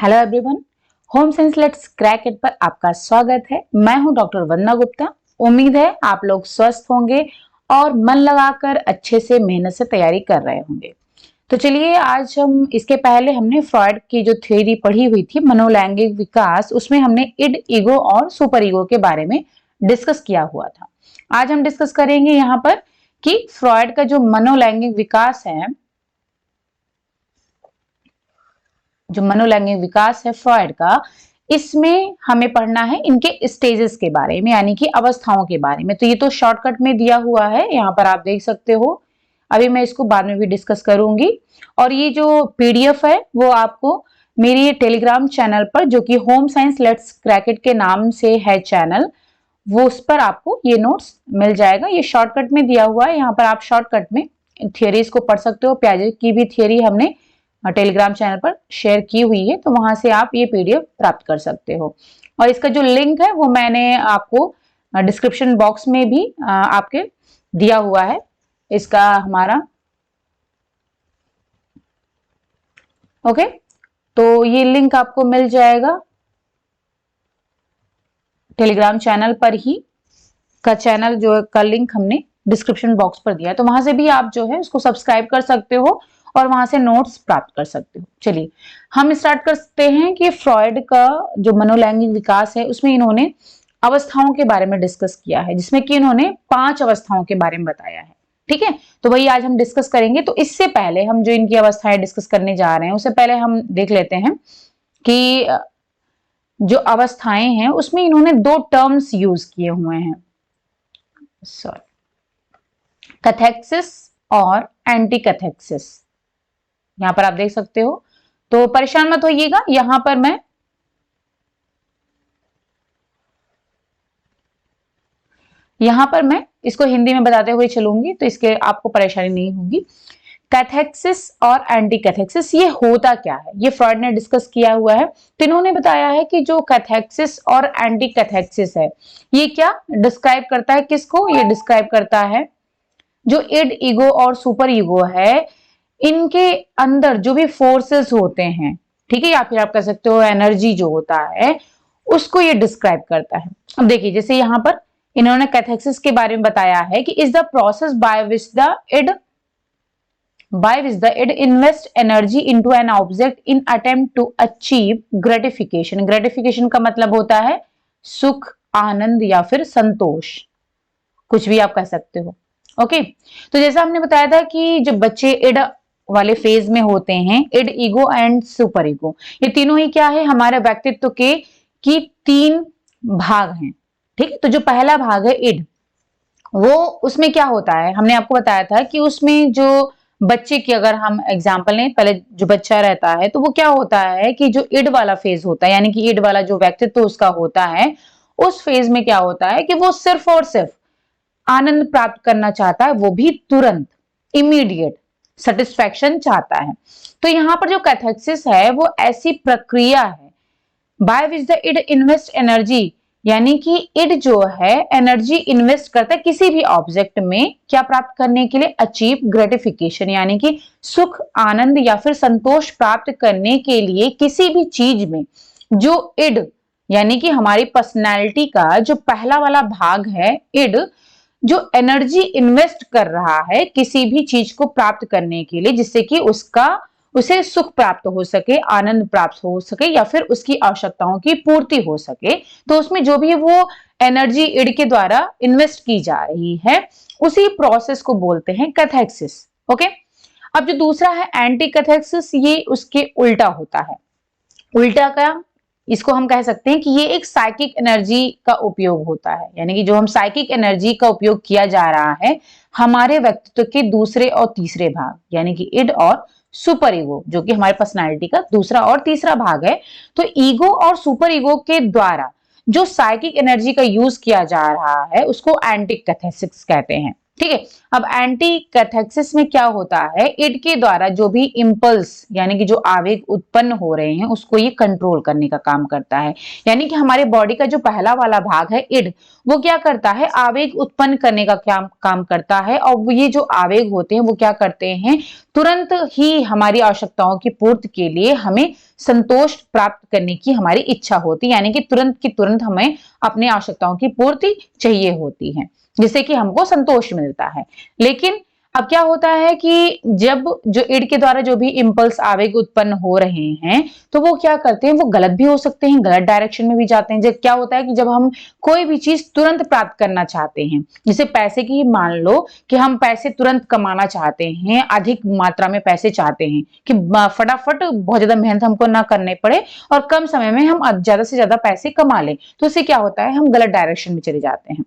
Hello everyone, home science let's crack it पर आपका स्वागत है। मैं हूं डॉक्टर वंदना गुप्ता। उम्मीद है आप लोग स्वस्थ होंगे और मन लगाकर अच्छे से मेहनत से तैयारी कर रहे होंगे। तो चलिए, आज हम इसके पहले हमने फ्रॉइड की जो थ्योरी पढ़ी हुई थी मनोलैंगिक विकास, उसमें हमने इड, ईगो और सुपर ईगो के बारे में डिस्कस किया हुआ था। आज हम डिस्कस करेंगे यहाँ पर कि फ्रॉइड का जो मनोलैंगिक विकास है, जो मनोलैंगिक विकास है फ्रॉइड का, इसमें हमें पढ़ना है इनके स्टेजेस के बारे में, यानी कि अवस्थाओं के बारे में। तो ये तो शॉर्टकट में दिया हुआ है, यहाँ पर आप देख सकते हो। अभी मैं इसको बाद में भी डिस्कस करूंगी। और ये जो पीडीएफ है वो आपको मेरी टेलीग्राम चैनल पर, जो कि home science let's crack it के नाम से है चैनल, वो उस पर आपको ये नोट्स मिल जाएगा। ये शॉर्टकट में दिया हुआ है, यहाँ पर आप शॉर्टकट में थियरीज को पढ़ सकते हो। प्याजे की भी थियरी हमने टेलीग्राम चैनल पर शेयर की हुई है, तो वहां से आप ये पीडीएफ प्राप्त कर सकते हो। और इसका जो लिंक है वो मैंने आपको डिस्क्रिप्शन बॉक्स में भी आपके दिया हुआ है। इसका हमारा ओके, तो ये लिंक आपको मिल जाएगा टेलीग्राम चैनल पर ही। का चैनल जो का लिंक हमने डिस्क्रिप्शन बॉक्स पर दिया है, तो वहां से भी आप जो है उसको सब्सक्राइब कर सकते हो और वहां से नोट्स प्राप्त कर सकते हो। चलिए हम स्टार्ट करते हैं कि फ्रॉइड का जो मनोलैंगिक विकास है उसमें इन्होंने अवस्थाओं के बारे में डिस्कस किया है, जिसमें कि इन्होंने 5 अवस्थाओं के बारे में बताया है। ठीक है, तो वही आज हम डिस्कस करेंगे। तो इससे पहले हम जो इनकी अवस्थाएं डिस्कस करने जा रहे हैं, उससे पहले हम देख लेते हैं कि जो अवस्थाएं हैं उसमें इन्होंने 2 टर्म्स यूज किए हुए हैं, कैथेक्सिस और एंटी कैथेक्सिस। यहां पर आप देख सकते हो, तो परेशान मत होइएगा। यहां पर मैं इसको हिंदी में बताते हुए चलूंगी, तो इसके आपको परेशानी नहीं होगी। कैथेक्सिस और एंटी कैथेक्सिस ये होता क्या है, ये फ्रॉइड ने डिस्कस किया हुआ है। तो इन्होंने बताया है कि जो कैथेक्सिस और एंटी कैथेक्सिस है, ये क्या डिस्क्राइब करता है, किसको ये डिस्क्राइब करता है, जो इड, ईगो और सुपर ईगो है, इनके अंदर जो भी फोर्सेस होते हैं, ठीक है, या फिर आप कह सकते हो एनर्जी जो होता है, उसको ये डिस्क्राइब करता है। अब देखिए, जैसे यहां पर इन्होंने कैथेक्सिस के बारे में बताया है कि is the process by which the id invest energy into an object in attempt to achieve gratification। Gratification का मतलब होता है सुख, आनंद या फिर संतोष, कुछ भी आप कह सकते हो। ओके, तो जैसा हमने बताया था कि जब बच्चे इड वाले फेज में होते हैं, id, ego and super ego, ये तीनों ही क्या है, हमारे व्यक्तित्व के की 3 भाग हैं। ठीक है, तो जो पहला भाग है इड, वो उसमें क्या होता है, हमने आपको बताया था कि उसमें जो बच्चे की अगर हम एग्जाम्पल लें, पहले जो बच्चा रहता है तो वो क्या होता है कि जो इड वाला फेज होता है, यानी कि इड वाला जो व्यक्तित्व उसका होता है, उस फेज में क्या होता है कि वो सिर्फ और सिर्फ आनंद प्राप्त करना चाहता है, वो भी तुरंत, इमीडिएट सेटिस्फैक्शन चाहता है। तो यहां पर जो कैथेक्सिस है वो ऐसी प्रक्रिया है by which the id invest energy, यानी कि इड जो है एनर्जी इन्वेस्ट करता है किसी भी ऑब्जेक्ट में, क्या प्राप्त करने के लिए, अचीव ग्रेटिफिकेशन, यानी कि सुख, आनंद या फिर संतोष प्राप्त करने के लिए किसी भी चीज में। जो इड यानी कि हमारी पर्सनैलिटी का जो पहला वाला भाग है इड, जो एनर्जी इन्वेस्ट कर रहा है किसी भी चीज को प्राप्त करने के लिए, जिससे कि उसे सुख प्राप्त हो सके, आनंद प्राप्त हो सके या फिर उसकी आवश्यकताओं की पूर्ति हो सके, तो उसमें जो भी वो एनर्जी इड के द्वारा इन्वेस्ट की जा रही है, उसी प्रोसेस को बोलते हैं कैथेक्सिस। ओके, अब जो दूसरा है एंटी कैथेक्सिस, ये उसके उल्टा होता है। उल्टा का इसको हम कह सकते हैं कि ये एक साइकिक एनर्जी का उपयोग होता है, यानी कि जो हम साइकिक एनर्जी का उपयोग किया जा रहा है हमारे व्यक्तित्व के दूसरे और तीसरे भाग, यानी कि इड और सुपर ईगो, जो कि हमारे पर्सनालिटी का दूसरा और तीसरा भाग है। तो ईगो और सुपर ईगो के द्वारा जो साइकिक एनर्जी का यूज किया जा रहा है उसको एंटी कैथेसिस कहते हैं। ठीक है। अब एंटी कैथेक्सिस में क्या होता है, इड के द्वारा जो भी इम्पल्स यानी कि जो आवेग उत्पन्न हो रहे हैं उसको ये कंट्रोल करने का काम करता है। यानी कि हमारे बॉडी का जो पहला वाला भाग है इड, वो क्या करता है, आवेग उत्पन्न करने का क्या काम करता है, और ये जो आवेग होते हैं वो क्या करते हैं, तुरंत ही हमारी आवश्यकताओं की पूर्ति के लिए हमें संतोष प्राप्त करने की हमारी इच्छा होती है, यानी कि तुरंत की तुरंत हमें अपनी आवश्यकताओं की पूर्ति चाहिए होती है, जिससे कि हमको संतोष मिलता है। लेकिन अब क्या होता है कि जब जो इड के द्वारा जो भी इम्पल्स आवेग उत्पन्न हो रहे हैं, तो वो क्या करते हैं, वो गलत भी हो सकते हैं, गलत डायरेक्शन में भी जाते हैं। जब क्या होता है कि जब हम कोई भी चीज तुरंत प्राप्त करना चाहते हैं, जैसे पैसे की मान लो कि हम पैसे तुरंत कमाना चाहते हैं, अधिक मात्रा में पैसे चाहते हैं कि फटाफट बहुत ज्यादा मेहनत हमको ना करने पड़े और कम समय में हम ज्यादा से ज्यादा पैसे कमा लें, तो इससे क्या होता है, हम गलत डायरेक्शन में चले जाते हैं,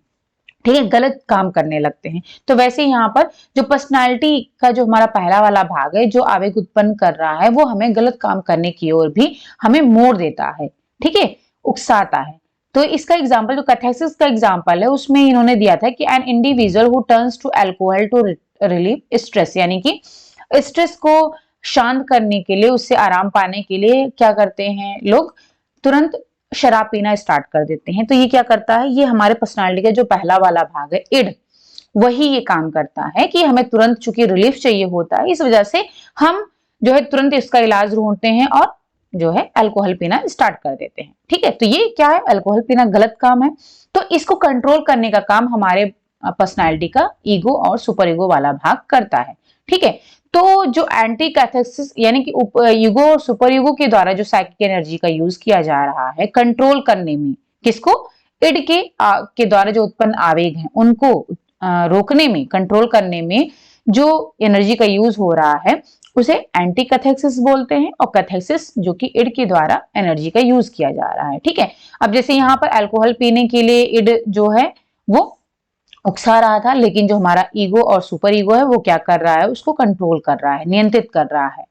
ठीक है, गलत काम करने लगते हैं। तो वैसे यहाँ पर जो पर्सनालिटी का जो हमारा पहला वाला भाग है, जो आवेग उत्पन्न कर रहा है, वो हमें गलत काम करने की ओर भी हमें मोड़ देता है, ठीक है, उकसाता है। तो इसका एग्जाम्पल जो कैथेसिस का एग्जाम्पल है उसमें इन्होंने दिया था कि an individual who turns to alcohol to relieve stress, यानी कि स्ट्रेस को शांत करने के लिए, उससे आराम पाने के लिए क्या करते हैं लोग, तुरंत शराब पीना स्टार्ट कर देते हैं। तो ये क्या करता है, ये हमारे पर्सनालिटी का जो पहला वाला भाग है इड, वही ये काम करता है कि हमें तुरंत चूंकि रिलीफ चाहिए होता है, इस वजह से हम जो है तुरंत इसका इलाज ढूंढते हैं और जो है अल्कोहल पीना स्टार्ट कर देते हैं। ठीक है, तो ये क्या है, अल्कोहल पीना गलत काम है। तो इसको कंट्रोल करने का काम हमारे पर्सनालिटी का ईगो और सुपर ईगो वाला भाग करता है। ठीक है, तो जो एंटी कैथेसिस यानी कि ईगो और सुपर ईगो के द्वारा जो साइकिक एनर्जी का यूज किया जा रहा है कंट्रोल करने में, किसको, इड के द्वारा जो उत्पन्न आवेग हैं उनको रोकने में, कंट्रोल करने में जो एनर्जी का यूज हो रहा है उसे एंटी कैथेसिस बोलते हैं, और कैथेसिस जो कि इड के द्वारा एनर्जी का यूज किया जा रहा है। ठीक है, अब जैसे यहाँ पर अल्कोहल पीने के लिए इड जो है वो उकसा रहा था, लेकिन जो हमारा ईगो और सुपर ईगो है वो क्या कर रहा है, उसको कंट्रोल कर रहा है, नियंत्रित कर रहा है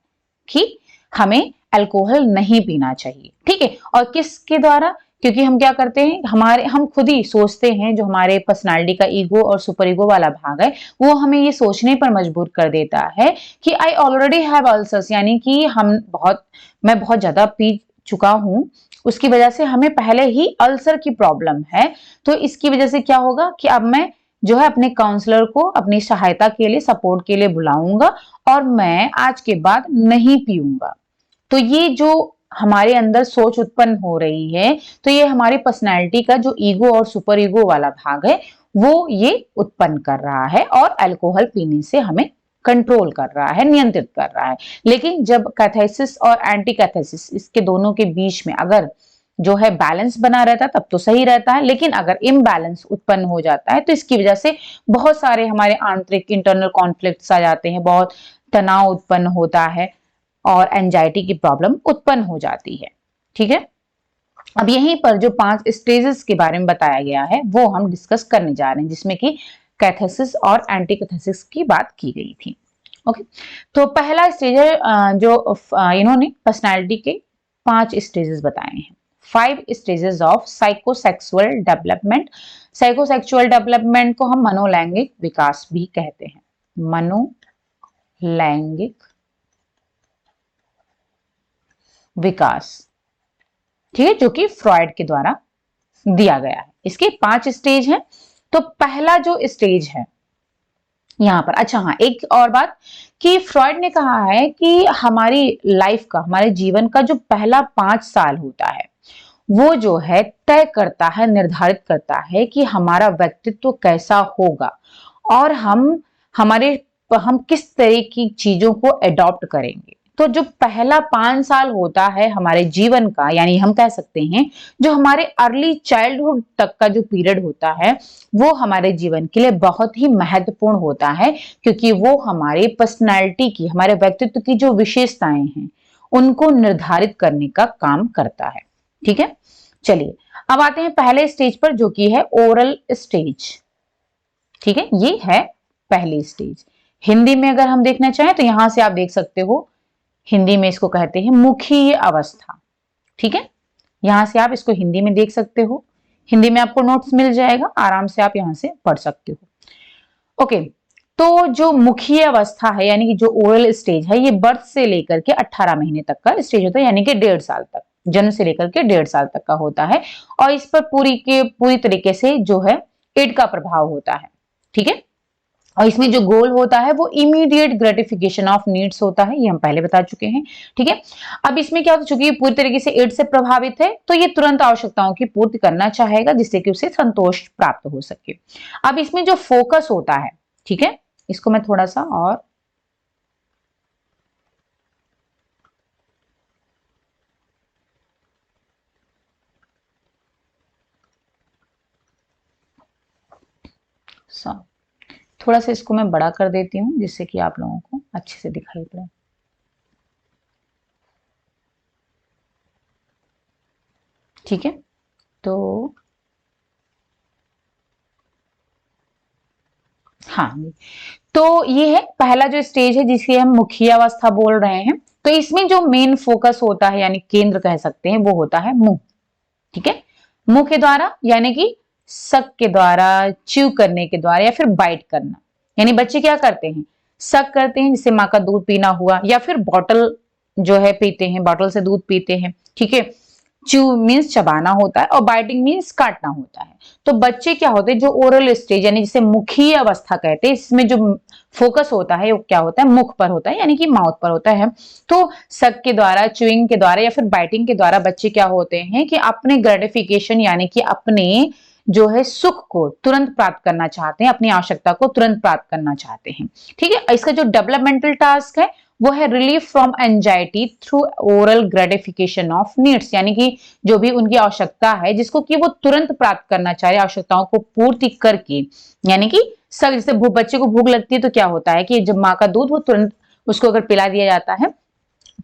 कि हमें अल्कोहल नहीं पीना चाहिए। ठीक है, और किसके द्वारा, क्योंकि हम क्या करते हैं, हम खुद ही सोचते हैं, जो हमारे पर्सनालिटी का ईगो और सुपर ईगो वाला भाग है वो हमें ये सोचने पर मजबूर कर देता है कि आई ऑलरेडी हैव अल्सर्स, यानी कि मैं बहुत ज्यादा पी चुका हूं, उसकी वजह से हमें पहले ही अल्सर की प्रॉब्लम है। तो इसकी वजह से क्या होगा कि अब मैं जो है अपने काउंसलर को अपनी सहायता के लिए, सपोर्ट के लिए बुलाऊंगा और मैं आज के बाद नहीं पीऊंगा। तो ये जो हमारे अंदर सोच उत्पन्न हो रही है, तो ये हमारी पर्सनैलिटी का जो ईगो और सुपर ईगो वाला भाग है वो ये उत्पन्न कर रहा है और अल्कोहल पीने से हमें कंट्रोल कर रहा है, नियंत्रित कर रहा है। लेकिन जब कैथेसिस और एंटी कैथेसिस, इसके दोनों के बीच में अगर जो है बैलेंस बना रहता है तब तो सही रहता है, लेकिन अगर इम्बैलेंस उत्पन्न हो जाता है तो इसकी वजह से बहुत सारे हमारे आंतरिक इंटरनल कॉन्फ्लिक्ट्स आ जाते हैं, बहुत तनाव उत्पन्न होता है और एंजाइटी की प्रॉब्लम उत्पन्न हो जाती है। ठीक है, अब यहीं पर जो 5 स्टेजेस के बारे में बताया गया है वो हम डिस्कस करने जा रहे हैं, जिसमें कि कैथेसिस और एंटी कैथेसिस की बात की गई थी। ओके, तो पहला स्टेज है जो इन्होंने पर्सनालिटी के 5 स्टेजेस बताए हैं, 5 stages of psychosexual development. Psychosexual development को हम मनोलैंगिक विकास भी कहते हैं, मनोलैंगिक विकास। ठीक है, जो कि फ्रॉइड के द्वारा दिया गया है। इसके 5 स्टेज हैं। तो पहला जो स्टेज है यहां पर, अच्छा हाँ, एक और बात कि फ्रॉइड ने कहा है कि हमारी लाइफ का, हमारे जीवन का जो पहला 5 साल होता है वो जो है तय करता है, निर्धारित करता है कि हमारा व्यक्तित्व कैसा होगा और हम किस तरह की चीजों को अडॉप्ट करेंगे। तो जो पहला 5 साल होता है हमारे जीवन का, यानी हम कह सकते हैं जो हमारे अर्ली चाइल्डहुड तक का जो पीरियड होता है वो हमारे जीवन के लिए बहुत ही महत्वपूर्ण होता है, क्योंकि वो हमारे पर्सनैलिटी की, हमारे व्यक्तित्व की जो विशेषताएं हैं उनको निर्धारित करने का काम करता है। ठीक है, चलिए अब आते हैं पहले स्टेज पर, जो कि है ओरल स्टेज। ठीक है, ये है पहली स्टेज। हिंदी में अगर हम देखना चाहें तो यहां से आप देख सकते हो, हिंदी में इसको कहते हैं मुखीय अवस्था। ठीक है, यहां से आप इसको हिंदी में देख सकते हो, हिंदी में आपको नोट्स मिल जाएगा, आराम से आप यहां से पढ़ सकते हो। ओके, तो जो मुखीय अवस्था है यानी कि जो ओरल स्टेज है, ये बर्थ से लेकर के 18 महीने तक का स्टेज होता है, यानी कि 1.5 साल तक, जन्म से लेकर के 1.5 साल तक का होता है। और इस पर पूरी तरीके से जो है एड का प्रभाव होता है। ठीक है, और इसमें जो गोल होता है वो इमीडिएट ग्रेटिफिकेशन ऑफ नीड्स होता है, ये हम पहले बता चुके हैं। ठीक है, अब इसमें क्या होता है, चूंकि पूरी तरीके से एड्स से प्रभावित है तो ये तुरंत आवश्यकताओं की पूर्ति करना चाहेगा जिससे कि उसे संतोष प्राप्त हो सके। अब इसमें जो फोकस होता है, ठीक है, इसको मैं थोड़ा सा और थोड़ा सा इसको मैं बड़ा कर देती हूँ जिससे कि आप लोगों को अच्छे से दिखाई पड़े। ठीक है, तो हाँ, तो ये है पहला जो स्टेज है जिसे हम मुखीय अवस्था बोल रहे हैं। तो इसमें जो मेन फोकस होता है यानी केंद्र कह सकते हैं वो होता है मुंह। ठीक है, मुंह के द्वारा यानी कि सक के द्वारा, च्यू करने के द्वारा या फिर बाइट करना। यानी बच्चे क्या करते हैं, सक करते हैं, जैसे माँ का दूध पीना हुआ, या फिर बॉटल जो है पीते हैं, बॉटल से दूध पीते हैं। ठीक है, च्यू मीन्स चबाना होता है और बाइटिंग मीन्स काटना होता है। तो बच्चे क्या होते हैं, जो ओरल स्टेज यानी जिसे मुखीय अवस्था कहते हैं, इसमें जो फोकस होता है वो क्या होता है, मुख पर होता है यानी कि माउथ पर होता है। तो सक के द्वारा, च्यूइंग के द्वारा या फिर बाइटिंग के द्वारा बच्चे क्या होते हैं कि अपने ग्रेटिफिकेशन यानी कि अपने जो है सुख को तुरंत प्राप्त करना चाहते हैं, अपनी आवश्यकता को तुरंत प्राप्त करना चाहते हैं। ठीक है, इसका जो डेवलपमेंटल टास्क है वो है relief from anxiety through oral gratification of needs, यानी कि जो भी उनकी आवश्यकता है जिसको कि वो तुरंत प्राप्त करना चाह रहे, आवश्यकताओं को पूर्ति करके, यानी कि सब, जैसे बच्चे को भूख लगती है तो क्या होता है कि जब माँ का दूध वो तुरंत उसको अगर पिला दिया जाता है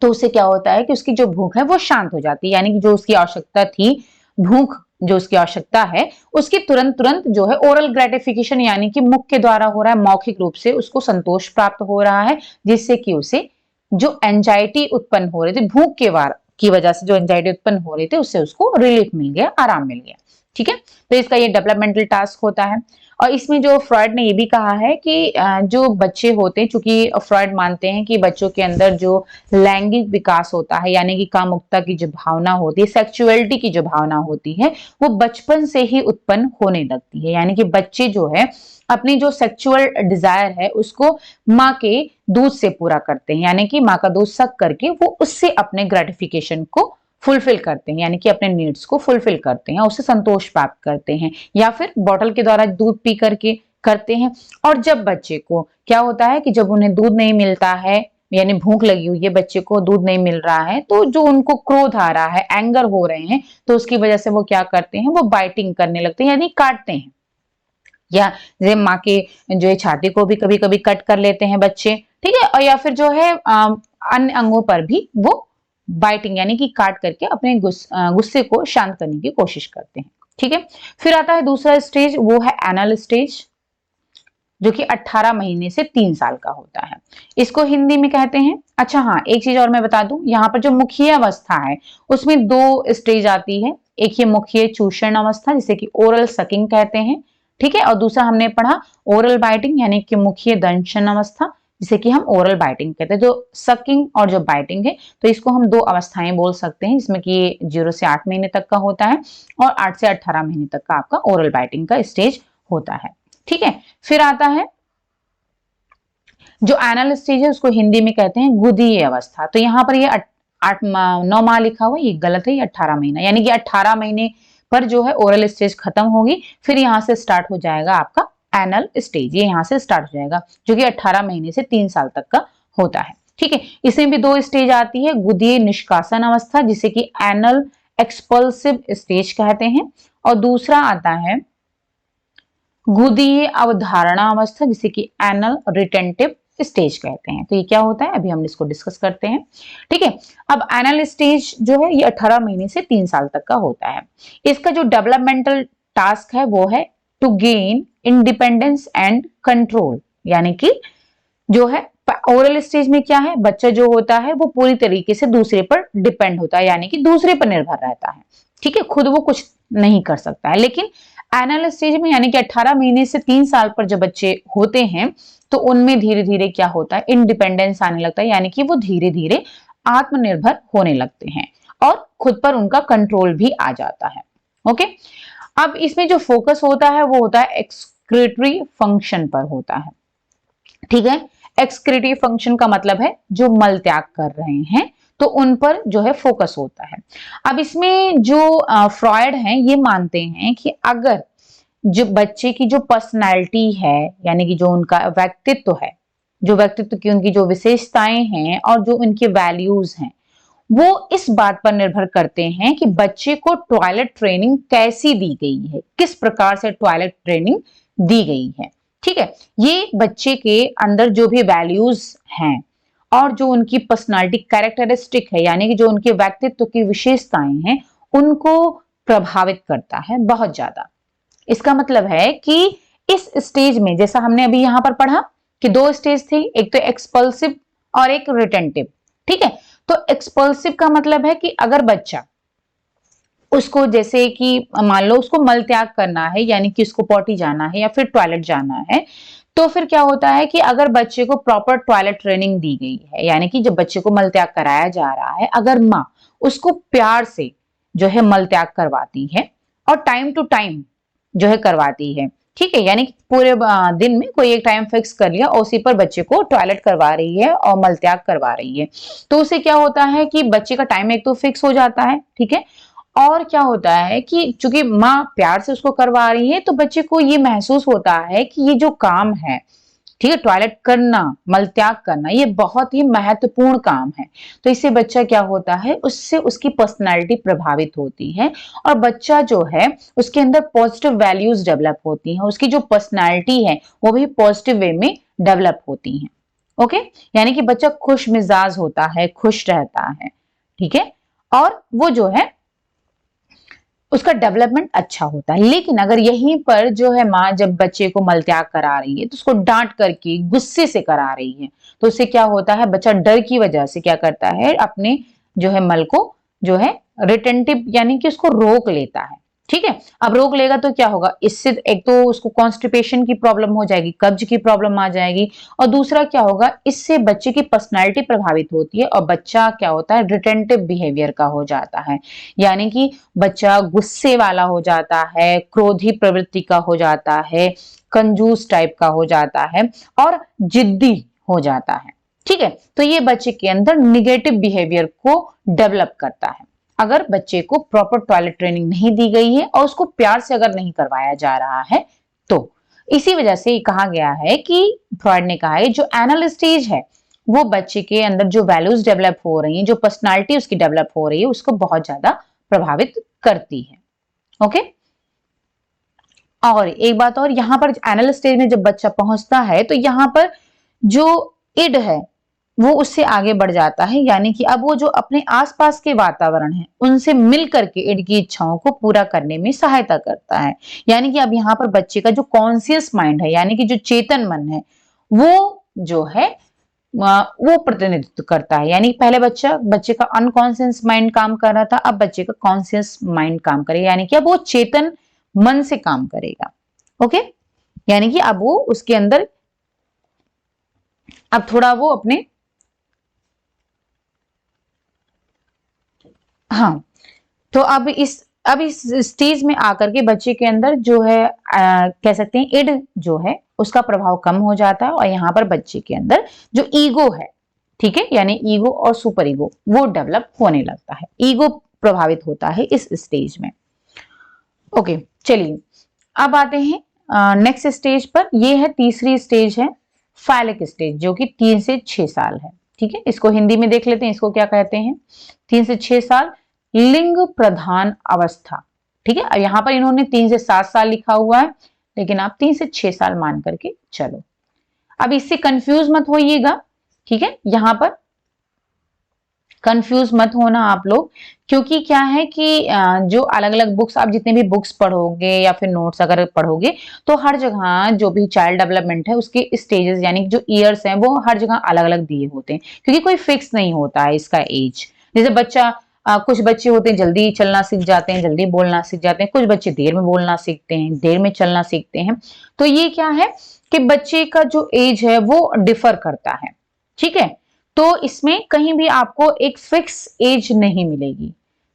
तो उससे क्या होता है कि उसकी जो भूख है वो शांत हो जाती है, यानी कि जो उसकी आवश्यकता थी, भूख जो उसकी आवश्यकता है उसकी तुरंत तुरंत जो है ओरल ग्रेटिफिकेशन यानी कि मुख के द्वारा हो रहा है, मौखिक रूप से उसको संतोष प्राप्त हो रहा है, जिससे कि उसे जो एंजाइटी उत्पन्न हो रही थी भूख के वार की वजह से, जो एंजाइटी उत्पन्न हो रही थी उससे उसको रिलीफ मिल गया, आराम मिल गया। ठीक है, तो इसका ये डेवलपमेंटल टास्क होता है। और इसमें जो फ्रॉइड ने ये भी कहा है कि जो बच्चे होते हैं, चूंकि फ्रॉइड मानते हैं कि बच्चों के अंदर जो लैंगिक विकास होता है यानी कि कामुकता की जो भावना होती है, सेक्सुअलिटी की जो भावना होती है वो बचपन से ही उत्पन्न होने लगती है। यानी कि बच्चे जो है अपनी जो सेक्सुअल डिजायर है उसको माँ के दूध से पूरा करते हैं, यानी कि माँ का दूध सक करके वो उससे अपने ग्रेटिफिकेशन को फुलफिल करते हैं, यानी कि अपने नीड्स को फुलफिल करते हैं, उससे संतोष प्राप्त करते हैं, या फिर बॉटल के द्वारा दूध पी करके करते हैं। और जब बच्चे को क्या होता है कि जब उन्हें दूध नहीं मिलता है, यानी भूख लगी हुई है, बच्चे को दूध नहीं मिल रहा है, तो जो उनको क्रोध आ रहा है, एंगर हो रहे हैं, तो उसकी वजह से वो क्या करते हैं, वो बाइटिंग करने लगते हैं यानी काटते हैं, या जैसे माँ के जो है छाती को भी कभी कभी कट कर लेते हैं बच्चे। ठीक है, और या फिर जो है अन्य अंगों पर भी वो बाइटिंग यानी कि काट करके अपने गुस्से को शांत करने की कोशिश करते हैं। ठीक है, फिर आता है दूसरा स्टेज, वो है एनल स्टेज, जो कि 18 महीने से 3 साल का होता है। इसको हिंदी में कहते हैं, अच्छा हाँ एक चीज और मैं बता दूं, यहाँ पर जो मुखीय अवस्था है उसमें 2 स्टेज आती है। एक ये मुखीय चूषण अवस्था जिसे कि ओरल सकिंग कहते हैं, ठीक है, और दूसरा हमने पढ़ा ओरल बाइटिंग यानी कि मुखीय दंशन अवस्था जिसे कि हम ओरल बाइटिंग कहते हैं। जो सकिंग और जो बाइटिंग है तो इसको हम 2 अवस्थाएं बोल सकते हैं, जिसमें कि 0 से 8 महीने तक का होता है और 8 से 18 महीने तक का आपका ओरल बाइटिंग का स्टेज होता है। ठीक है, फिर आता है जो एनल स्टेज है उसको हिंदी में कहते हैं गुदीय अवस्था। तो यहाँ पर ये 9 माह लिखा हुआ है, ये गलत है, ये 18 महीना, यानी कि 18 महीने पर जो है ओरल स्टेज खत्म होगी, फिर यहाँ से स्टार्ट हो जाएगा आपका एनल स्टेज, ये यहाँ से स्टार्ट हो जाएगा जो कि 18 महीने से 3 साल तक का होता है। ठीक है, इसमें भी 2 स्टेज आती है, गुदीय निष्कासन अवस्था जिसे कि एनल एक्सपल्सिव स्टेज कहते हैं, और दूसरा आता है गुदीय अवधारणा अवस्था जिसे कि एनल रिटेंटिव स्टेज कहते हैं। तो ये क्या होता है अभी हम इसको डिस्कस करते हैं। ठीक है, अब एनल स्टेज जो है ये 18 महीने से 3 साल तक का होता है। इसका जो डेवलपमेंटल टास्क है वो है to gain independence and control, यानी कि जो है ओरल स्टेज में क्या है, बच्चा जो होता है वो पूरी तरीके से दूसरे पर डिपेंड होता है, यानी कि दूसरे पर निर्भर रहता है। ठीक है, खुद वो कुछ नहीं कर सकता है। लेकिन एनल स्टेज में यानी कि 18 महीने से 3 साल पर जब बच्चे होते हैं तो उनमें धीरे धीरे क्या होता है, इंडिपेंडेंस आने लगता है, यानी कि वो धीरे धीरे आत्मनिर्भर होने लगते हैं और खुद पर उनका कंट्रोल भी आ जाता है। ओके, अब इसमें जो फोकस होता है वो होता है एक्सक्रीटरी फंक्शन पर होता है। ठीक है, एक्सक्रीटरी फंक्शन का मतलब है जो मल त्याग कर रहे हैं तो उन पर जो है फोकस होता है। अब इसमें जो फ्रॉयड हैं ये मानते हैं कि अगर जो बच्चे की जो पर्सनालिटी है यानी कि जो उनका व्यक्तित्व है, जो व्यक्तित्व की उनकी जो विशेषताएं हैं और जो उनके वैल्यूज हैं वो इस बात पर निर्भर करते हैं कि बच्चे को टॉयलेट ट्रेनिंग कैसी दी गई है, किस प्रकार से टॉयलेट ट्रेनिंग दी गई है। ठीक है, ये बच्चे के अंदर जो भी वैल्यूज हैं और जो उनकी पर्सनालिटी कैरेक्टरिस्टिक है यानी कि जो उनके व्यक्तित्व की विशेषताएं हैं उनको प्रभावित करता है बहुत ज्यादा। इसका मतलब है कि इस स्टेज में जैसा हमने अभी यहां पर पढ़ा कि दो स्टेज थी, एक तो एक्सपल्सिव और एक रिटेंटिव। ठीक है, तो एक्सपल्सिव का मतलब है कि अगर बच्चा उसको जैसे कि मान लो उसको मल त्याग करना है यानी कि उसको पॉटी जाना है या फिर टॉयलेट जाना है, तो फिर क्या होता है कि अगर बच्चे को प्रॉपर टॉयलेट ट्रेनिंग दी गई है यानी कि जब बच्चे को मल त्याग कराया जा रहा है, अगर माँ उसको प्यार से जो है मल त्याग करवाती है और टाइम टू टाइम जो है करवाती है। ठीक है, यानी कि पूरे दिन में कोई एक टाइम फिक्स कर लिया और उसी पर बच्चे को टॉयलेट करवा रही है और मल त्याग करवा रही है, तो उसे क्या होता है कि बच्चे का टाइम एक तो फिक्स हो जाता है। ठीक है, और क्या होता है कि चूंकि माँ प्यार से उसको करवा रही है तो बच्चे को ये महसूस होता है कि ये जो काम है, ठीक है, टॉयलेट करना, मल त्याग करना, ये बहुत ही महत्वपूर्ण काम है। तो इससे बच्चा क्या होता है, उससे उसकी पर्सनालिटी प्रभावित होती है और बच्चा जो है उसके अंदर पॉजिटिव वैल्यूज डेवलप होती हैं, उसकी जो पर्सनालिटी है वो भी पॉजिटिव वे में डेवलप होती है। ओके, यानी कि बच्चा खुश मिजाज होता है, खुश रहता है। ठीक है, और वो जो है उसका डेवलपमेंट अच्छा होता है। लेकिन अगर यहीं पर जो है माँ जब बच्चे को मल त्याग करा रही है तो उसको डांट करके गुस्से से करा रही है, तो उससे क्या होता है, बच्चा डर की वजह से क्या करता है, अपने जो है मल को जो है रिटेंटिव यानी कि उसको रोक लेता है। ठीक है, अब रोक लेगा तो क्या होगा, इससे एक तो उसको कॉन्स्टिपेशन की प्रॉब्लम हो जाएगी, कब्ज की प्रॉब्लम आ जाएगी, और दूसरा क्या होगा, इससे बच्चे की पर्सनैलिटी प्रभावित होती है और बच्चा क्या होता है, रिटेंटिव बिहेवियर का हो जाता है, यानी कि बच्चा गुस्से वाला हो जाता है, क्रोधी प्रवृत्ति का हो जाता है, कंजूस टाइप का हो जाता है और जिद्दी हो जाता है। ठीक है, तो ये बच्चे के अंदर निगेटिव बिहेवियर को डेवलप करता है अगर बच्चे को प्रॉपर टॉयलेट ट्रेनिंग नहीं दी गई है और उसको प्यार से अगर नहीं करवाया जा रहा है तो। इसी वजह से कहा गया है कि फ्रॉयड ने कहा है जो एनल स्टेज है वो बच्चे के अंदर जो वैल्यूज डेवलप हो रही हैं, जो पर्सनालिटी उसकी डेवलप हो रही है, उसको बहुत ज्यादा प्रभावित करती है। ओके, और एक बात और, यहां पर एनल स्टेज में जब बच्चा पहुंचता है तो यहां पर जो इड है वो उससे आगे बढ़ जाता है, यानी कि अब वो जो अपने आसपास के वातावरण है उनसे मिल करके इड की इच्छाओं को पूरा करने में सहायता करता है। यानी कि अब यहाँ पर बच्चे का जो कॉन्शियस माइंड है यानी कि जो चेतन मन है वो जो है वो प्रतिनिधित्व करता है। यानी पहले बच्चे का अनकॉन्शियस माइंड काम कर रहा था, अब बच्चे का कॉन्शियस माइंड काम करेगा, यानी कि अब वो चेतन मन से काम करेगा। ओके, यानी कि अब वो उसके अंदर अब थोड़ा वो अपने हाँ, तो अब इस स्टेज में आकर के बच्चे के अंदर जो है कह सकते हैं इड जो है उसका प्रभाव कम हो जाता है और यहाँ पर बच्चे के अंदर जो ईगो है, ठीक है, यानी ईगो और सुपर ईगो वो डेवलप होने लगता है, ईगो प्रभावित होता है इस स्टेज में। ओके, चलिए अब आते हैं नेक्स्ट स्टेज पर। ये है तीसरी स्टेज है फैलिक स्टेज, जो कि 3 से 6 साल है। ठीक है, इसको हिंदी में देख लेते हैं, इसको क्या कहते हैं, 3 से 6 साल लिंग प्रधान अवस्था। ठीक है, अब यहां पर इन्होंने 3 से 7 साल लिखा हुआ है, लेकिन आप 3 से 6 साल मान करके चलो। अब इससे कंफ्यूज मत होइएगा, ठीक है, यहां पर कंफ्यूज मत होना आप लोग, क्योंकि क्या है कि जो अलग अलग बुक्स, आप जितने भी बुक्स पढ़ोगे या फिर नोट्स अगर पढ़ोगे तो हर जगह जो भी चाइल्ड डेवलपमेंट है उसके स्टेजेस यानी जो ईयर्स हैं वो हर जगह अलग अलग दिए होते हैं, क्योंकि कोई फिक्स नहीं होता है इसका एज। जैसे बच्चा कुछ बच्चे होते हैं जल्दी चलना सीख जाते हैं, जल्दी बोलना सीख जाते हैं, कुछ बच्चे देर में बोलना सीखते हैं, देर में चलना सीखते हैं। तो ये क्या है कि बच्चे का जो एज है वो डिफर करता है, ठीक है। तो इसमें कहीं भी आपको एक फिक्स एज नहीं मिलेगी,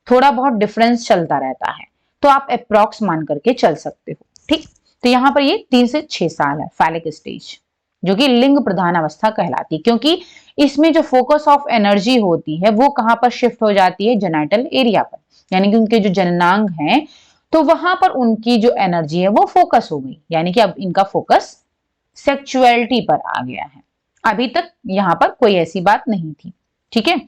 थोड़ा बहुत डिफरेंस चलता रहता है, तो आप अप्रॉक्स मान करके चल सकते हो, ठीक। तो यहाँ पर ये 3 से 6 साल है फैलिक स्टेज, जो कि लिंग प्रधान अवस्था कहलाती है, क्योंकि इसमें जो फोकस ऑफ एनर्जी होती है वो कहां पर शिफ्ट हो जाती है, जेनाइटल एरिया पर, यानी कि उनके जो जननांग हैं तो वहां पर उनकी जो एनर्जी है वो फोकस हो गई, यानी कि अब इनका फोकस सेक्सुअलिटी पर आ गया है। अभी तक यहां पर कोई ऐसी बात नहीं थी, ठीक है।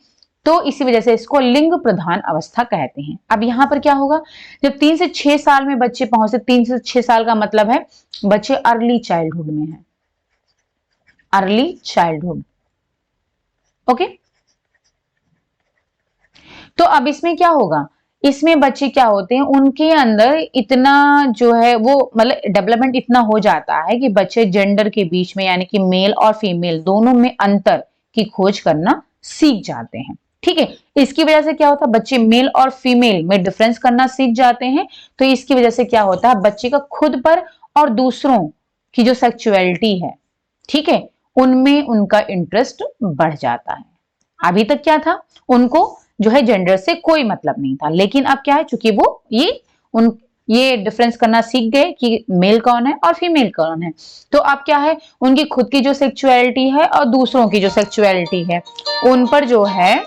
तो इसी वजह से इसको लिंग प्रधान अवस्था कहते हैं। अब यहां पर क्या होगा, जब 3 से 6 साल में बच्चे पहुंचते, 3 से 6 साल का मतलब है बच्चे अर्ली चाइल्डहुड में है, अर्ली चाइल्डहुड, ओके। तो अब इसमें क्या होगा, इसमें बच्चे क्या होते हैं, उनके अंदर इतना जो है वो मतलब डेवलपमेंट इतना हो जाता है कि बच्चे जेंडर के बीच में यानी कि मेल और फीमेल दोनों में अंतर की खोज करना सीख जाते हैं, ठीक है। इसकी वजह से क्या होता है, बच्चे मेल और फीमेल में डिफरेंस करना सीख जाते हैं। तो इसकी वजह से क्या होता है, बच्चे का खुद पर और दूसरों की जो सेक्सुअलिटी है, ठीक है, उनमें उनका इंटरेस्ट बढ़ जाता है। अभी तक क्या था, उनको जो है जेंडर से कोई मतलब नहीं था, लेकिन अब क्या है, चूंकि वो ये डिफरेंस करना सीख गए कि मेल कौन है और फीमेल कौन है, तो अब क्या है, उनकी खुद की जो सेक्सुअलिटी है और दूसरों की जो सेक्सुअलिटी है उन पर जो है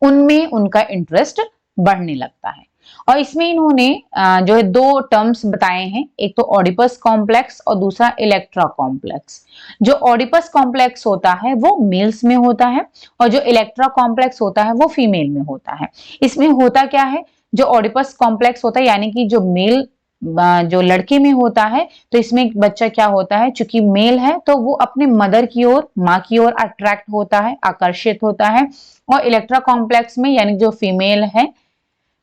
उनमें उनका इंटरेस्ट बढ़ने लगता है। और इसमें इन्होंने जो है 2 टर्म्स बताए हैं, एक तो ऑडिपस कॉम्प्लेक्स और दूसरा इलेक्ट्रा कॉम्प्लेक्स। जो ऑडिपस कॉम्प्लेक्स होता है वो मेल्स में होता है और जो इलेक्ट्रा कॉम्प्लेक्स होता है वो फीमेल में होता है। इसमें होता क्या है, जो ऑडिपस कॉम्प्लेक्स होता है यानी कि जो मेल जो लड़के में होता है, तो इसमें एक बच्चा क्या होता है, चूंकि मेल है तो वो अपने मदर की ओर, माँ की ओर अट्रैक्ट होता है, आकर्षित होता है। और इलेक्ट्रा कॉम्प्लेक्स में यानी जो फीमेल है,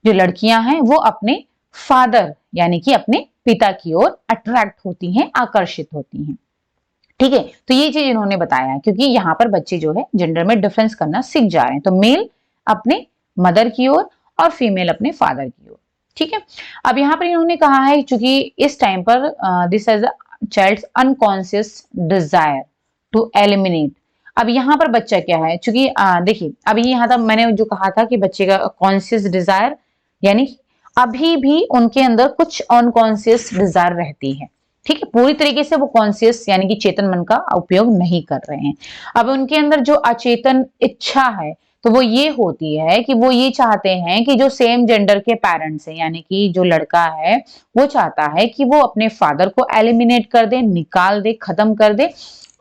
जो लड़कियां हैं, वो अपने फादर यानी कि अपने पिता की ओर अट्रैक्ट होती हैं, आकर्षित होती हैं, ठीक है। तो ये चीज इन्होंने बताया है, क्योंकि यहाँ पर बच्चे जो है जेंडर में डिफरेंस करना सीख जा रहे हैं। तो मेल अपने मदर की ओर और फीमेल अपने फादर की ओर, ठीक है। अब यहाँ पर इन्होंने कहा है चूंकि इस टाइम पर this is child's unconscious desire to eliminate. अब यहाँ पर बच्चा क्या है, चूंकि देखिए अभी यहाँ तक मैंने जो कहा था कि बच्चे का कॉन्शियस डिजायर यानी अभी भी उनके अंदर कुछ अनकॉन्शियस डिजायर रहती है, ठीक है। पूरी तरीके से वो कॉन्शियस यानी कि चेतन मन का उपयोग नहीं कर रहे हैं। अब उनके अंदर जो अचेतन इच्छा है तो वो ये होती है कि वो ये चाहते हैं कि जो सेम जेंडर के पेरेंट्स हैं यानी कि जो लड़का है वो चाहता है कि वो अपने फादर को एलिमिनेट कर दे, निकाल दे, खत्म कर दे।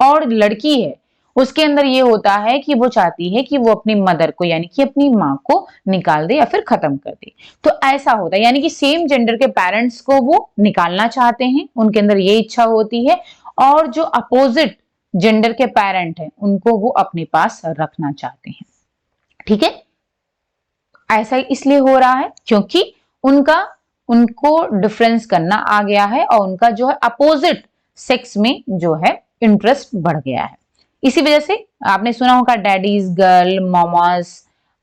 और लड़की है उसके अंदर ये होता है कि वो चाहती है कि वो अपनी मदर को यानी कि अपनी माँ को निकाल दे या फिर खत्म कर दे। तो ऐसा होता है यानी कि सेम जेंडर के पेरेंट्स को वो निकालना चाहते हैं, उनके अंदर ये इच्छा होती है। और जो अपोजिट जेंडर के पेरेंट हैं उनको वो अपने पास रखना चाहते हैं, ठीक है। ऐसा इसलिए हो रहा है क्योंकि उनको डिफरेंस करना आ गया है और उनका जो है अपोजिट सेक्स में जो है इंटरेस्ट बढ़ गया है। इसी वजह से आपने सुना होगा डैडीज गर्ल, मॉमाज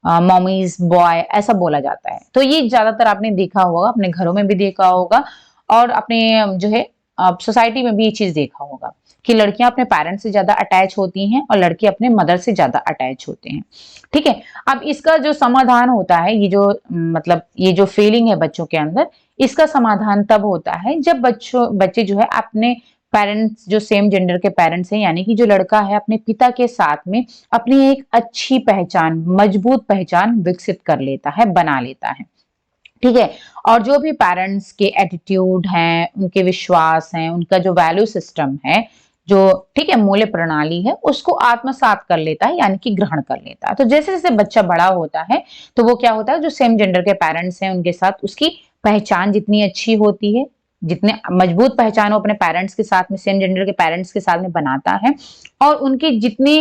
मॉमीज बॉय, ऐसा बोला जाता है। तो ये ज्यादातर आपने देखा होगा, अपने घरों में भी देखा होगा और अपने जो है सोसाइटी में भी ये चीज देखा होगा कि लड़कियां अपने पेरेंट्स से ज्यादा अटैच होती हैं और लड़के अपने मदर से ज्यादा अटैच होते हैं, ठीक है। अब इसका जो समाधान होता है, ये जो मतलब ये जो फीलिंग है बच्चों के अंदर, इसका समाधान तब होता है जब बच्चे जो है अपने पेरेंट्स, जो सेम जेंडर के पेरेंट्स हैं यानी कि जो लड़का है अपने पिता के साथ में अपनी एक अच्छी पहचान, मजबूत पहचान विकसित कर लेता है, बना लेता है, ठीक है। और जो भी पेरेंट्स के एटीट्यूड हैं, उनके विश्वास हैं, उनका जो वैल्यू सिस्टम है, जो ठीक है मूल्य प्रणाली है, उसको आत्मसात कर लेता है यानी कि ग्रहण कर लेता है। तो जैसे जैसे बच्चा बड़ा होता है तो वो क्या होता है, जो सेम जेंडर के पेरेंट्स हैं उनके साथ उसकी पहचान जितनी अच्छी होती है, जितने मजबूत पहचान वो अपने पेरेंट्स के साथ में, सेम जेंडर के पेरेंट्स के साथ में बनाता है, और उनकी जितनी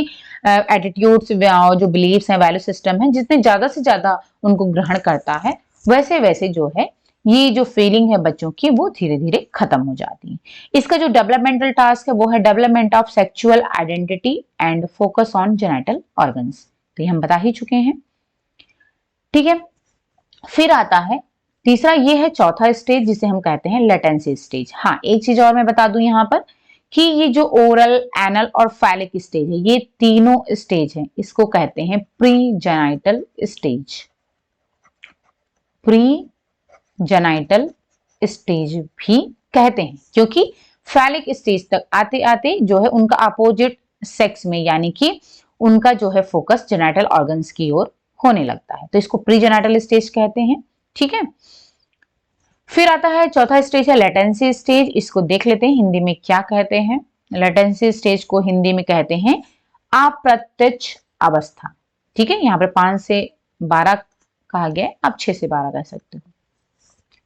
एटीट्यूड्स, जो बिलीव्स हैं, वैल्यू सिस्टम है, जितने ज्यादा से ज्यादा उनको ग्रहण करता है, वैसे वैसे जो है ये जो फीलिंग है बच्चों की वो धीरे धीरे खत्म हो जाती है। इसका जो डेवलपमेंटल टास्क है वो है development of sexual identity and focus on genital organs. तो ये हम बता ही चुके हैं। ठीक है। फिर आता है तीसरा, ये है चौथा स्टेज जिसे हम कहते हैं लेटेंसी स्टेज। हाँ, एक चीज और मैं बता दूं यहाँ पर कि ये जो ओरल, एनल और फैलिक स्टेज है, ये तीनों स्टेज हैं, इसको कहते हैं pre genital stage. Pre genital stage भी कहते हैं, क्योंकि फैलिक स्टेज तक आते आते जो है उनका अपोजिट सेक्स में, यानी कि उनका जो है फोकस जेनाइटल ऑर्गन्स की ओर होने लगता है, तो इसको प्री जेनाइटल स्टेज कहते हैं। ठीक है। फिर आता है चौथा स्टेज है लेटेंसी स्टेज। इसको देख लेते हैं हिंदी में क्या कहते हैं। लेटेंसी स्टेज को हिंदी में कहते हैं अप्रत्यक्ष अवस्था। ठीक है, यहाँ पर 5 से 12 कहा गया है, आप 6 से 12 कह सकते हो।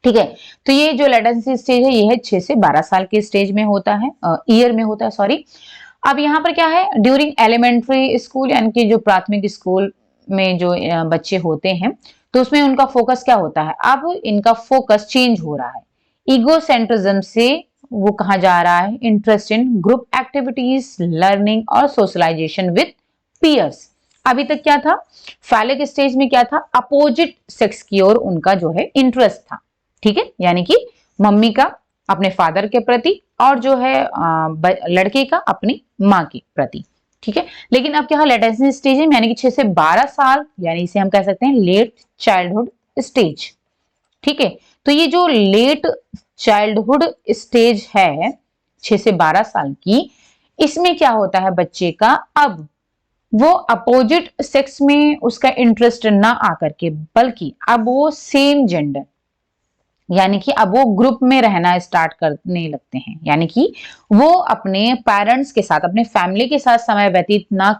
ठीक है, तो ये जो लेटेंसी स्टेज है ये है 6 से 12 साल के स्टेज में होता है, ईयर में होता है, सॉरी। अब यहाँ पर क्या है, ड्यूरिंग एलिमेंट्री स्कूल, यानी कि जो प्राथमिक स्कूल में जो बच्चे होते हैं, तो उसमें उनका फोकस क्या होता है, अब इनका फोकस चेंज हो रहा है। ईगोसेंट्रिज्म से वो कहा जा रहा है interest in group activities, learning और सोशलाइजेशन विद पीयर्स। अभी तक क्या था, फैलिक स्टेज में क्या था, अपोजिट सेक्स की ओर उनका जो है इंटरेस्ट था। ठीक है, यानी कि मम्मी का अपने फादर के प्रति और जो है लड़के का अपनी माँ के प्रति। ठीक है, लेकिन अब क्या लेटेंसी स्टेज है, यानी कि 6 से 12 साल, यानी इसे हम कह सकते हैं लेट चाइल्डहुड स्टेज। ठीक है, तो ये जो लेट चाइल्डहुड स्टेज है 6 से 12 साल की, इसमें क्या होता है बच्चे का, अब वो अपोजिट सेक्स में उसका इंटरेस्ट ना आकर के, बल्कि अब वो सेम जेंडर, यानी कि अब वो ग्रुप में रहना स्टार्ट करने लगते हैं। यानी कि वो अपने पेरेंट्स के साथ, अपने फैमिली के साथ समय व्यतीत ना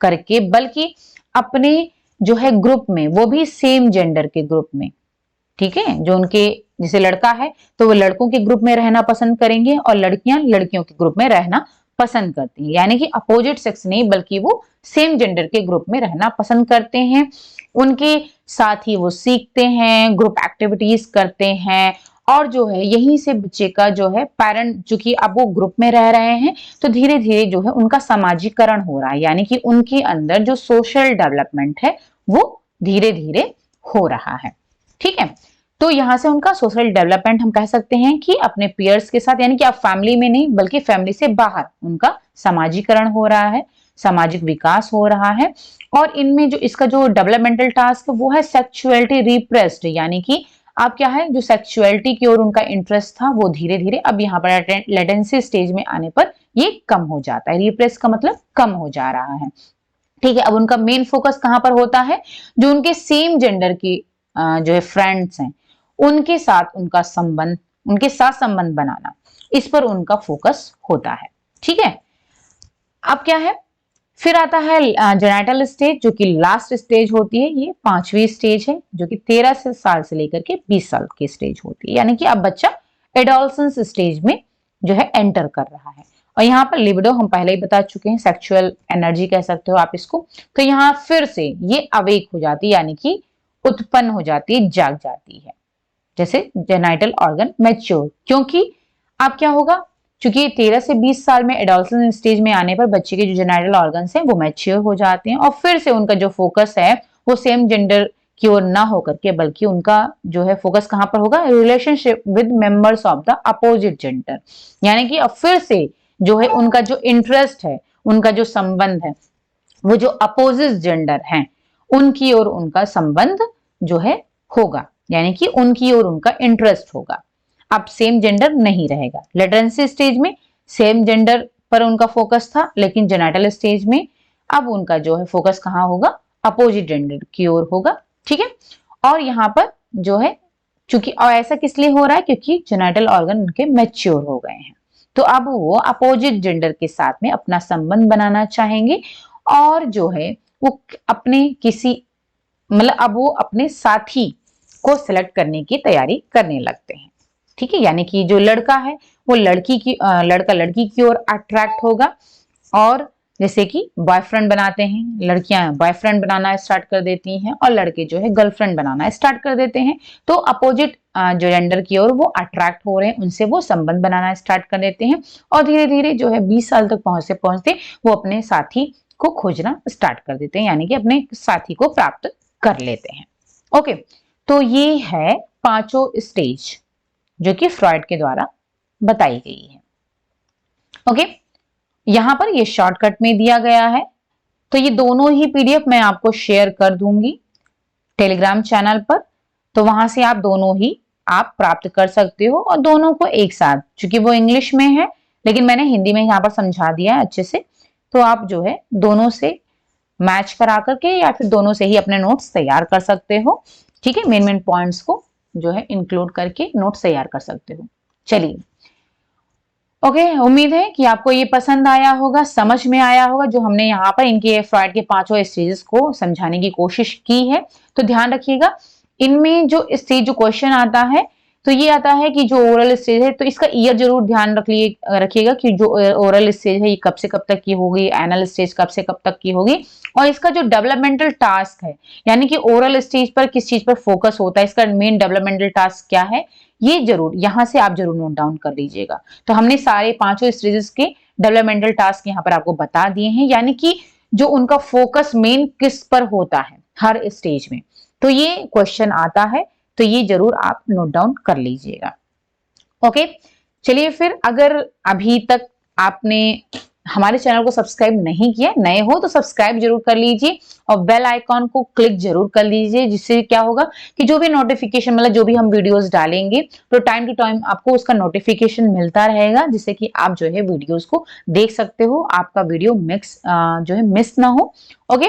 करके, बल्कि अपने जो है ग्रुप में, वो भी सेम जेंडर के ग्रुप में। ठीक है, जो उनके जैसे लड़का है तो वो लड़कों के ग्रुप में रहना पसंद करेंगे और लड़कियां लड़कियों के ग्रुप में रहना पसंद करती हैं। यानी कि अपोजिट सेक्स नहीं, बल्कि वो सेम जेंडर के ग्रुप में रहना पसंद करते हैं। उनके साथ ही वो सीखते हैं, ग्रुप एक्टिविटीज करते हैं, और जो है यहीं से बच्चे का जो है पेरेंट, चूंकि अब वो ग्रुप में रह रहे हैं, तो धीरे धीरे जो है उनका सामाजिकरण हो रहा है, यानी कि उनके अंदर जो सोशल डेवलपमेंट है वो धीरे धीरे हो रहा है। ठीक है, तो यहां से उनका सोशल डेवलपमेंट हम कह सकते हैं कि अपने पीयर्स के साथ, यानी कि अब फैमिली में नहीं बल्कि फैमिली से बाहर उनका सामाजिकरण हो रहा है, सामाजिक विकास हो रहा है। और इनमें जो इसका जो डेवलपमेंटल टास्क वो है सेक्सुअलिटी रिप्रेस्ड, यानी कि अब क्या है, जो सेक्सुअलिटी की ओर उनका इंटरेस्ट था वो धीरे धीरे अब यहाँ पर लेटेंसी स्टेज में आने पर ये कम हो जाता है। रिप्रेस का मतलब कम हो जा रहा है। ठीक है, अब उनका मेन फोकस कहां पर होता है, जो उनके सेम जेंडर की जो है फ्रेंड्स हैं उनके साथ उनका संबंध, उनके साथ संबंध बनाना, इस पर उनका फोकस होता है। ठीक है, अब क्या है, फिर आता है जेनाइटल स्टेज, जो कि लास्ट स्टेज होती है। ये 5वीं स्टेज है, जो कि 13 साल से लेकर के 20 साल की स्टेज होती है, यानी कि अब बच्चा एडोलसेंस स्टेज में जो है एंटर कर रहा है। और यहाँ पर लिबिडो हम पहले ही बता चुके हैं, सेक्सुअल एनर्जी कह सकते हो आप इसको। तो यहाँ फिर से ये अवेक हो जाती है, यानी कि उत्पन्न हो जाती है, जाग जाती है, जैसे जेनाइटल ऑर्गन मैच्योर। क्योंकि अब क्या होगा, चूंकि 13 से 20 साल में एडोलसेंस स्टेज में आने पर बच्चे के जो जेनाइटल ऑर्गन्स हैं वो मैच्योर हो जाते हैं, और फिर से उनका जो फोकस है वो सेम जेंडर की ओर ना होकर के, बल्कि उनका जो है फोकस कहां पर होगा, relationship with members of the opposite gender. यानी कि अब फिर से जो है उनका जो इंटरेस्ट है, उनका जो संबंध है, वो जो अपोजिट जेंडर हैं उनकी ओर उनका संबंध जो है होगा, यानी कि उनकी ओर उनका इंटरेस्ट होगा। अब सेम जेंडर नहीं रहेगा। लेटेंसी स्टेज में सेम जेंडर पर उनका फोकस था, लेकिन जेनाइटल स्टेज में अब उनका जो है फोकस कहाँ होगा, अपोजिट जेंडर की ओर होगा। ठीक है, और यहाँ पर जो है चूंकि, और ऐसा किस लिए हो रहा है, क्योंकि जेनाइटल ऑर्गन उनके मैच्योर हो गए हैं, तो अब वो अपोजिट जेंडर के साथ में अपना संबंध बनाना चाहेंगे, और जो है वो अपने किसी, मतलब अब वो अपने साथी को सिलेक्ट करने की तैयारी करने लगते हैं। ठीक है, यानी कि जो लड़का है वो लड़का लड़की की ओर अट्रैक्ट होगा, और जैसे कि बॉयफ्रेंड बनाते हैं, लड़कियां बॉयफ्रेंड बनाना स्टार्ट कर देती हैं और लड़के जो है गर्लफ्रेंड बनाना स्टार्ट कर देते हैं। तो अपोजिट जो जेंडर की ओर वो अट्रैक्ट हो रहे हैं, उनसे वो संबंध बनाना स्टार्ट कर देते हैं, और धीरे धीरे जो है 20 साल तक पहुंचते वो अपने साथी को खोजना स्टार्ट कर देते हैं, यानी कि अपने साथी को प्राप्त कर लेते हैं। ओके, तो ये है पांचों स्टेज जो कि फ्रॉइड के द्वारा बताई गई है। ओके, यहां पर ये शॉर्टकट में दिया गया है, तो ये दोनों ही पीडीएफ मैं आपको शेयर कर दूंगी टेलीग्राम चैनल पर, तो वहां से आप दोनों ही आप प्राप्त कर सकते हो, और दोनों को एक साथ, क्योंकि वो इंग्लिश में है लेकिन मैंने हिंदी में यहाँ पर समझा दिया है अच्छे से, तो आप जो है दोनों से मैच करा करके या फिर दोनों से ही अपने नोट्स तैयार कर सकते हो। ठीक है, मेन मेन पॉइंट्स को जो है इंक्लूड करके नोट्स तैयार कर सकते हो। चलिए, ओके, उम्मीद है कि आपको ये पसंद आया होगा, समझ में आया होगा जो हमने यहाँ पर इनके फ्रॉइड के पांचों स्टेजेस को समझाने की कोशिश की है। तो ध्यान रखिएगा, इनमें जो स्टेज जो क्वेश्चन आता है, तो ये आता है कि जो ओरल स्टेज है, तो इसका ईयर जरूर ध्यान रखिएगा कि जो ओरल स्टेज है ये कब से कब तक की होगी, एनल स्टेज कब से कब तक की होगी, और इसका जो डेवलपमेंटल टास्क है, यानी कि ओरल स्टेज पर किस चीज पर फोकस होता है, इसका मेन डेवलपमेंटल टास्क क्या है, ये जरूर यहां से आप जरूर नोट डाउन कर लीजिएगा। तो हमने सारे पांचों स्टेजेस के डेवलपमेंटल टास्क यहाँ पर आपको बता दिए हैं, यानी कि जो उनका फोकस मेन किस पर होता है हर स्टेज में, तो ये क्वेश्चन आता है, तो ये जरूर आप नोट डाउन कर लीजिएगा। ओके, चलिए फिर, अगर अभी तक आपने हमारे चैनल को सब्सक्राइब नहीं किया, नए हो तो सब्सक्राइब जरूर कर लीजिए और बेल आइकॉन को क्लिक जरूर कर लीजिए, जिससे क्या होगा कि जो भी नोटिफिकेशन, मतलब जो भी हम वीडियोस डालेंगे तो टाइम टू टाइम आपको उसका नोटिफिकेशन मिलता रहेगा, जिससे कि आप जो है वीडियोस को देख सकते हो, आपका वीडियो जो है मिस ना हो। ओके,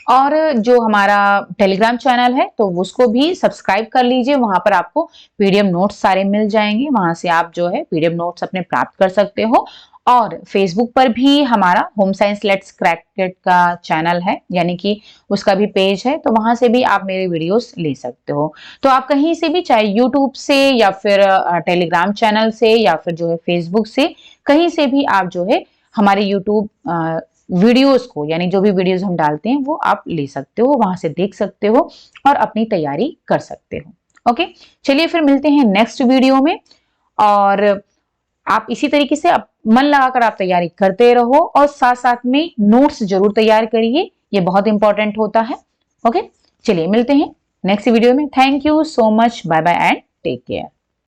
और जो हमारा टेलीग्राम चैनल है तो उसको भी सब्सक्राइब कर लीजिए, वहां पर आपको पीडीएफ नोट्स सारे मिल जाएंगे, वहां से आप जो है पीडीएफ नोट्स अपने प्राप्त कर सकते हो। और फेसबुक पर भी हमारा home science let's crack it का चैनल है, यानी कि उसका भी पेज है, तो वहां से भी आप मेरे वीडियोस ले सकते हो। तो आप कहीं से भी, चाहे यूट्यूब से या फिर टेलीग्राम चैनल से या फिर जो है फेसबुक से, कहीं से भी आप जो है हमारे यूट्यूब वीडियोस को, यानी जो भी वीडियोस हम डालते हैं वो आप ले सकते हो, वहां से देख सकते हो और अपनी तैयारी कर सकते हो। ओके, चलिए फिर मिलते हैं नेक्स्ट वीडियो में, और आप इसी तरीके से मन लगाकर आप तैयारी करते रहो, और साथ साथ में नोट्स जरूर तैयार करिए, ये बहुत इंपॉर्टेंट होता है। ओके, चलिए मिलते हैं नेक्स्ट वीडियो में। Thank you so much, bye bye and take care.